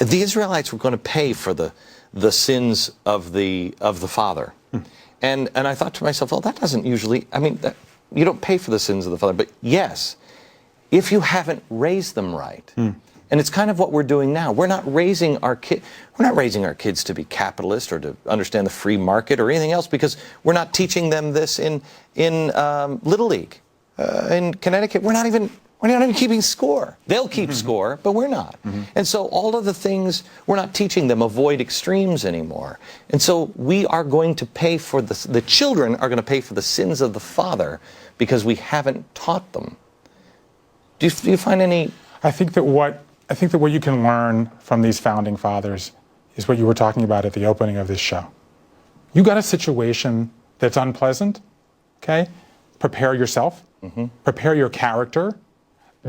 the Israelites were going to pay for the sins of the father. And I thought to myself, well, that doesn't usually, you don't pay for the sins of the father. But yes, if you haven't raised them right. And it's kind of what we're doing now. We're not raising our kids to be capitalist or to understand the free market or anything else, because we're not teaching them this in Little League. In Connecticut, we're not even keeping score. They'll keep score, but we're not. And so all of the things, we're not teaching them, avoid extremes anymore. And so we are going to pay for the children are going to pay for the sins of the father because we haven't taught them. Do you find any? I think that what you can learn from these founding fathers is what you were talking about at the opening of this show. You got a situation that's unpleasant, okay? Prepare yourself, prepare your character,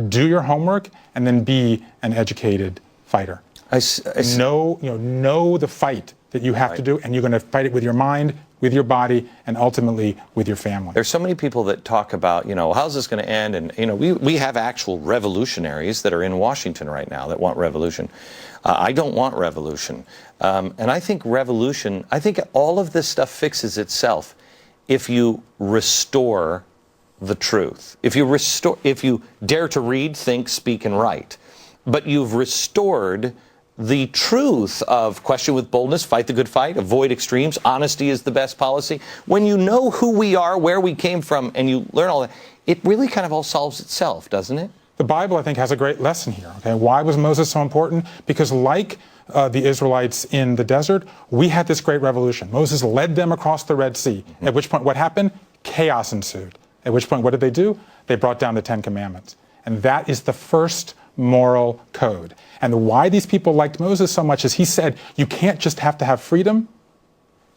do your homework, and then be an educated fighter. Know the fight that you have to do, and you're going to fight it with your mind, with your body, and ultimately with your family. There's so many people that talk about, how's this going to end? And, we have actual revolutionaries that are in Washington right now that want revolution. I don't want revolution. And I think all of this stuff fixes itself if you restore the truth. If you dare to read, think, speak, and write. But you've restored the truth of question with boldness, fight the good fight, avoid extremes, honesty is the best policy. When you know who we are, where we came from, and you learn all that, it really kind of all solves itself, doesn't it? The Bible, I think, has a great lesson here. Okay, why was Moses so important? Because like the Israelites in the desert, we had this great revolution. Moses led them across the Red Sea, at which point what happened? Chaos ensued. At which point, what did they do? They brought down the Ten Commandments. And that is the first moral code. And why these people liked Moses so much is he said, you can't just have to have freedom,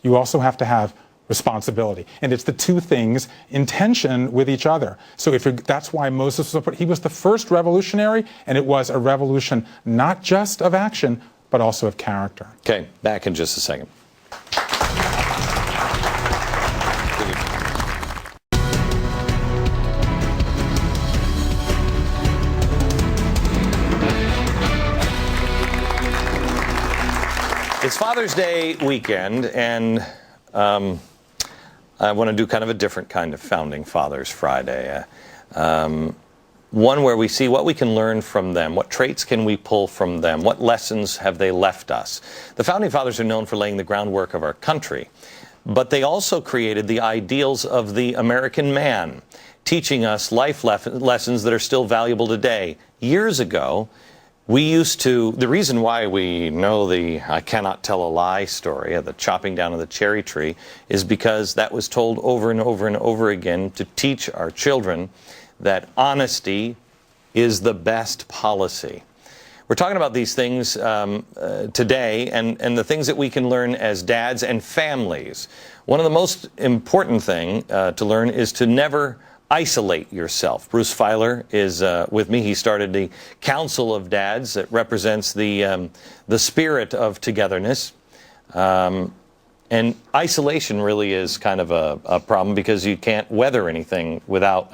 you also have to have responsibility. And it's the two things in tension with each other. So that's why Moses he was the first revolutionary, and it was a revolution not just of action, but also of character. Okay, back in just a second. It's Father's Day weekend, and I want to do kind of a different kind of Founding Fathers Friday. One where we see what we can learn from them, what traits can we pull from them, what lessons have they left us. The Founding Fathers are known for laying the groundwork of our country, but they also created the ideals of the American man, teaching us life lessons that are still valuable today. Years ago, the reason why we know the I cannot tell a lie story of the chopping down of the cherry tree is because that was told over and over and over again to teach our children that honesty is the best policy. We're talking about these things today and the things that we can learn as dads and families. One of the most important things to learn is to never isolate yourself. Bruce Feiler is with me. He started the Council of Dads that represents the spirit of togetherness. And isolation really is kind of a problem because you can't weather anything without,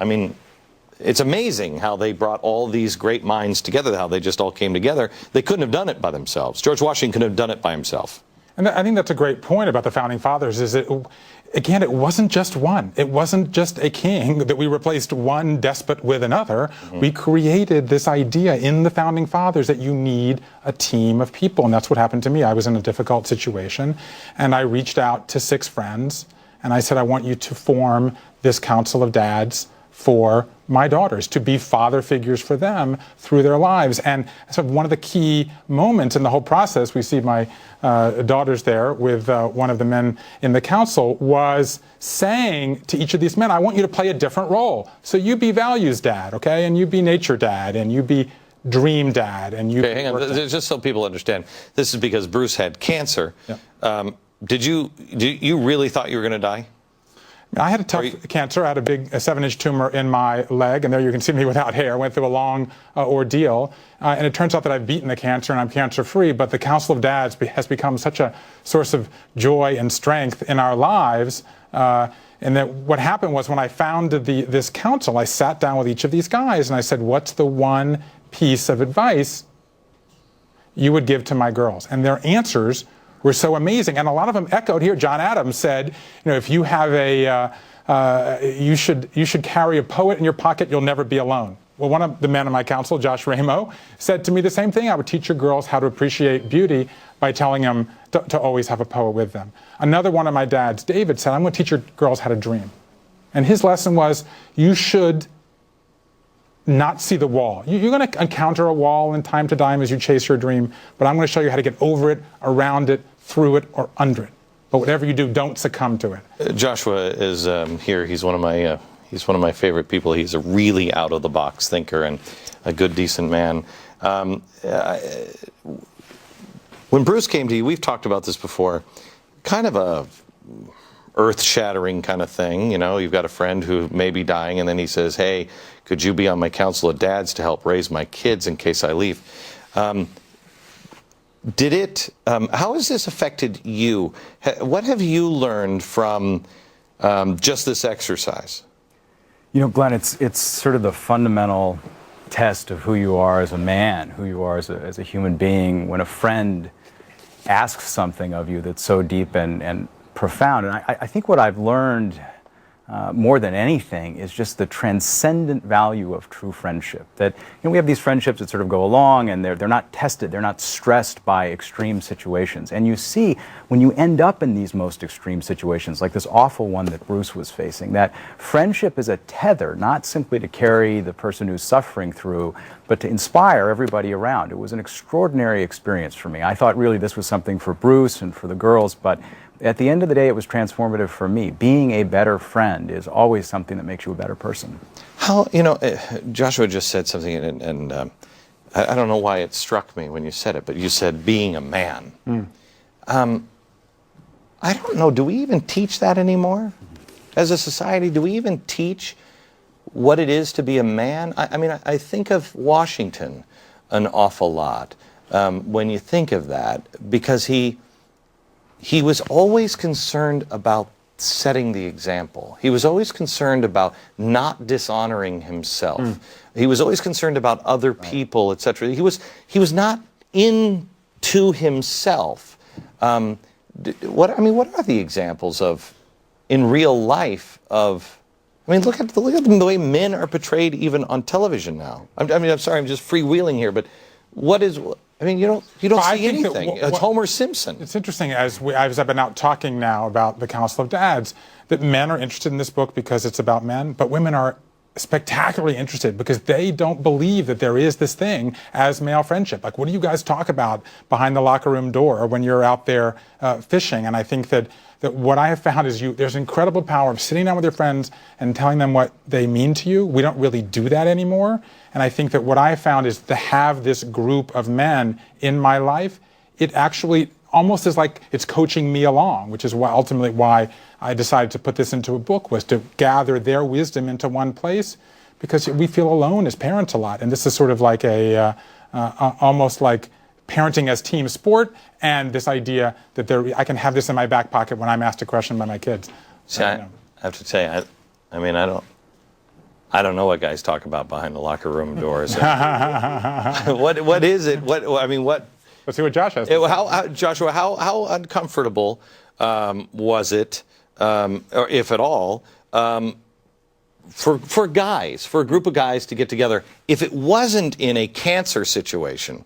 it's amazing how they brought all these great minds together, how they just all came together. They couldn't have done it by themselves. George Washington couldn't have done it by himself. And I think that's a great point about the Founding Fathers is it wasn't just one. It wasn't just a king that we replaced one despot with another. We created this idea in the Founding Fathers that you need a team of people. And that's what happened to me. I was in a difficult situation and I reached out to 6 friends and I said, I want you to form this Council of Dads for my daughters, to be father figures for them through their lives. And so one of the key moments in the whole process, we see my daughters there with one of the men in the council, was saying to each of these men, I want you to play a different role. So you be values dad, okay? And you be nature dad, and you be dream dad, and you... Okay, hang on, just so people understand, this is because Bruce had cancer. Yeah. Did you really thought you were going to die? I had a tough cancer. I had a big 7-inch tumor in my leg, and there you can see me without hair. I went through a long ordeal, and it turns out that I've beaten the cancer and I'm cancer-free, but the Council of Dads has become such a source of joy and strength in our lives, and that what happened was when I founded this council, I sat down with each of these guys and I said, what's the one piece of advice you would give to my girls? And their answers were so amazing. And a lot of them echoed here. John Adams said, if you have you should carry a poet in your pocket, you'll never be alone. Well, one of the men on my council, Josh Ramo, said to me the same thing. I would teach your girls how to appreciate beauty by telling them to always have a poet with them. Another one of my dads, David, said, I'm going to teach your girls how to dream. And his lesson was, you should not see the wall. You're going to encounter a wall in time to time as you chase your dream, but I'm going to show you how to get over it, around it, through it, or under it. But whatever you do, don't succumb to it. Joshua is here. He's one of my favorite people. He's a really out-of-the-box thinker and a good, decent man. When Bruce came to you, we've talked about this before, kind of a earth-shattering kind of thing. You've got a friend who may be dying, and then he says, hey, could you be on my council of dads to help raise my kids in case I leave? How has this affected you? What have you learned from just this exercise? Glenn, it's sort of the fundamental test of who you are as a man, who you are as a human being, when a friend asks something of you that's so deep and profound. And I think what I've learned more than anything is just the transcendent value of true friendship. That we have these friendships that sort of go along and they're not tested, they're not stressed by extreme situations. And you see when you end up in these most extreme situations, like this awful one that Bruce was facing, that friendship is a tether, not simply to carry the person who's suffering through, but to inspire everybody around. It was an extraordinary experience for me. I thought really this was something for Bruce and for the girls, but at the end of the day, it was transformative for me. Being a better friend is always something that makes you a better person. Joshua just said something, and I don't know why it struck me when you said it, but you said being a man. I don't know, do we even teach that anymore? As a society, do we even teach what it is to be a man? I think of Washington an awful lot when you think of that, because he was always concerned about setting the example. He was always concerned about not dishonoring himself. He was always concerned about other people, etc. He was not into himself. What are the examples of, in real life, of? Look at the way men are portrayed even on television now. I'm sorry, I'm just freewheeling here, but what is? You don't see anything. It's Homer Simpson. It's interesting, as I've been out talking now about the Council of Dads, that men are interested in this book because it's about men, but women are spectacularly interested because they don't believe that there is this thing as male friendship. Like, what do you guys talk about behind the locker room door or when you're out there fishing? And I think that what I have found is there's incredible power of sitting down with your friends and telling them what they mean to you. We don't really do that anymore. And I think that what I have found is to have this group of men in my life, it actually almost is like it's coaching me along, which is ultimately why I decided to put this into a book, was to gather their wisdom into one place, because we feel alone as parents a lot. And this is sort of like almost like parenting as team sport, and this idea that I can have this in my back pocket when I'm asked a question by my kids. See, I have to tell you, I don't know what guys talk about behind the locker room doors. What is it? What? Let's see what Josh has. Joshua, how uncomfortable was it, or if at all, for guys, for a group of guys to get together, if it wasn't in a cancer situation,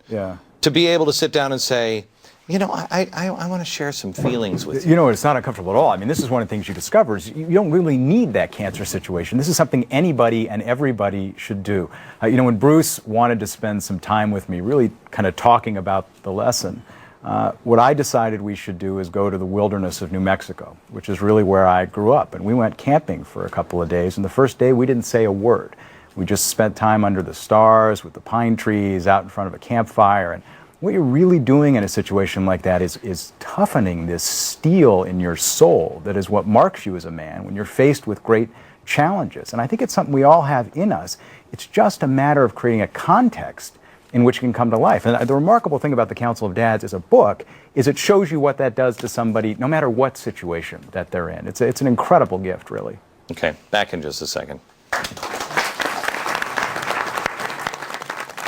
to be able to sit down and say, I want to share some feelings with you. It's not uncomfortable at all. This is one of the things you discover is you don't really need that cancer situation. This is something anybody and everybody should do. When Bruce wanted to spend some time with me, really kind of talking about the lesson, what I decided we should do is go to the wilderness of New Mexico, which is really where I grew up. And we went camping for a couple of days. And the first day, we didn't say a word. We just spent time under the stars with the pine trees out in front of a campfire. And what you're really doing in a situation like that is toughening this steel in your soul that is what marks you as a man when you're faced with great challenges. And I think it's something we all have in us. It's just a matter of creating a context in which it can come to life. And the remarkable thing about the Council of Dads as a book is it shows you what that does to somebody no matter what situation that they're in. It's an incredible gift, really. Okay, back in just a second.